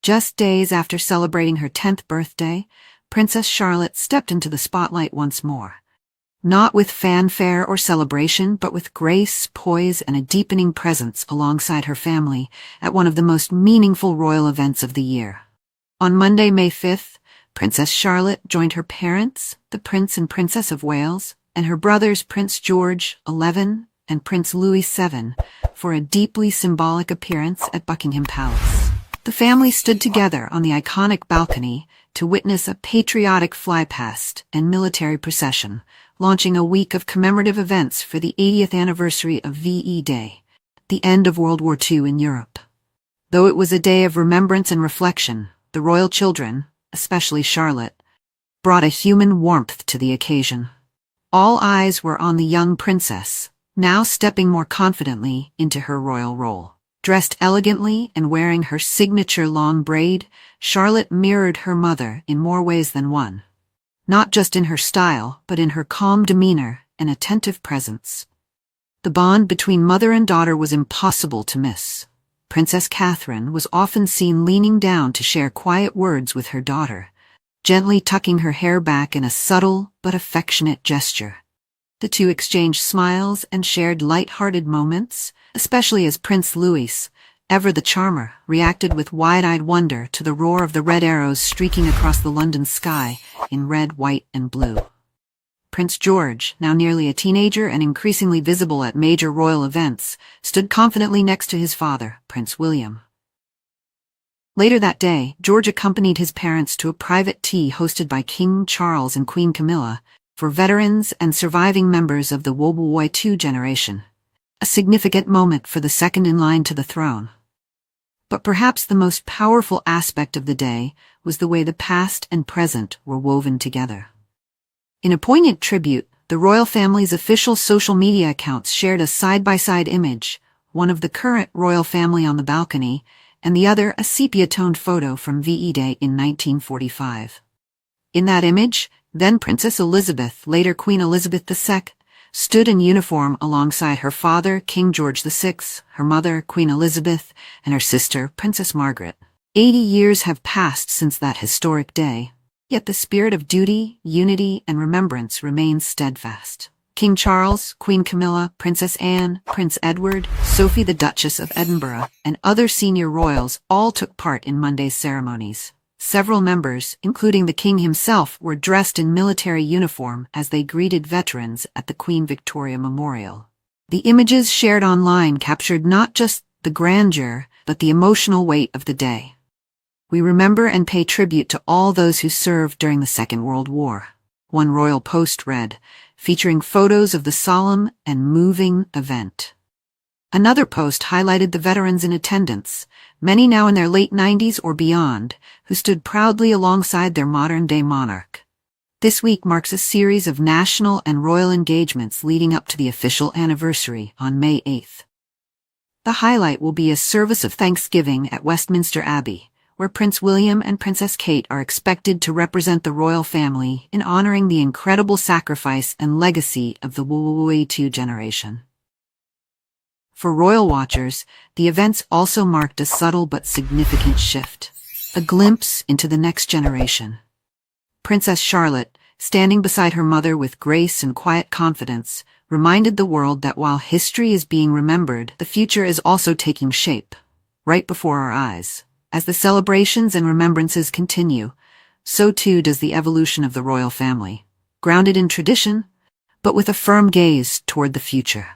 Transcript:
Just days after celebrating her 10th birthday, Princess Charlotte stepped into the spotlight once more. Not with fanfare or celebration, but with grace, poise, and a deepening presence alongside her family at one of the most meaningful royal events of the year. On Monday, May 5th, Princess Charlotte joined her parents, the Prince and Princess of Wales, and her brothers Prince George, 11, and Prince Louis, 7, for a deeply symbolic appearance at Buckingham Palace. The family stood together on the iconic balcony to witness a patriotic flypast and military procession, launching a week of commemorative events for the 80th anniversary of VE Day, the end of World War II in Europe. Though it was a day of remembrance and reflection, the royal children, especially Charlotte, brought a human warmth to the occasion. All eyes were on the young princess, now stepping more confidently into her royal role. Dressed elegantly and wearing her signature long braid, Charlotte mirrored her mother in more ways than one. Not just in her style, but in her calm demeanor and attentive presence. The bond between mother and daughter was impossible to miss. Princess Catherine was often seen leaning down to share quiet words with her daughter, gently tucking her hair back in a subtle but affectionate gesture. The two exchanged smiles and shared light-hearted moments, especially as Prince Louis, ever the charmer, reacted with wide-eyed wonder to the roar of the red arrows streaking across the London sky in red, white, and blue. Prince George, now nearly a teenager and increasingly visible at major royal events, stood confidently next to his father, Prince William. Later that day, George accompanied his parents to a private tea hosted by King Charles and Queen Camilla for veterans and surviving members of the World War II generation, a significant moment for the second in line to the throne. But perhaps the most powerful aspect of the day was the way the past and present were woven together. In a poignant tribute, the royal family's official social media accounts shared a side-by-side image, one of the current royal family on the balcony, and the other a sepia-toned photo from VE Day in 1945. In that image, then Princess Elizabeth, later Queen Elizabeth II, stood in uniform alongside her father, King George VI, her mother, Queen Elizabeth, and her sister, Princess Margaret. 80 years have passed since that historic day, yet the spirit of duty, unity, and remembrance remains steadfast. King Charles, Queen Camilla, Princess Anne, Prince Edward, Sophie the Duchess of Edinburgh, and other senior royals all took part in Monday's ceremonies. Several members, including the king himself, were dressed in military uniform as they greeted veterans at the Queen Victoria Memorial. The images shared online captured not just the grandeur, but the emotional weight of the day. We remember and pay tribute to all those who served during the Second World War. One royal post read, featuring photos of the solemn and moving event. Another post highlighted the veterans in attendance, many now in their late 90s or beyond, who stood proudly alongside their modern-day monarch. This week marks a series of national and royal engagements leading up to the official anniversary on May 8th. The highlight will be a service of thanksgiving at Westminster Abbey, where Prince William and Princess Kate are expected to represent the royal family in honoring the incredible sacrifice and legacy of the World War II generation. For royal watchers, the events also marked a subtle but significant shift, a glimpse into the next generation. Princess Charlotte, standing beside her mother with grace and quiet confidence, reminded the world that while history is being remembered, the future is also taking shape, right before our eyes. As the celebrations and remembrances continue, so too does the evolution of the royal family, grounded in tradition, but with a firm gaze toward the future.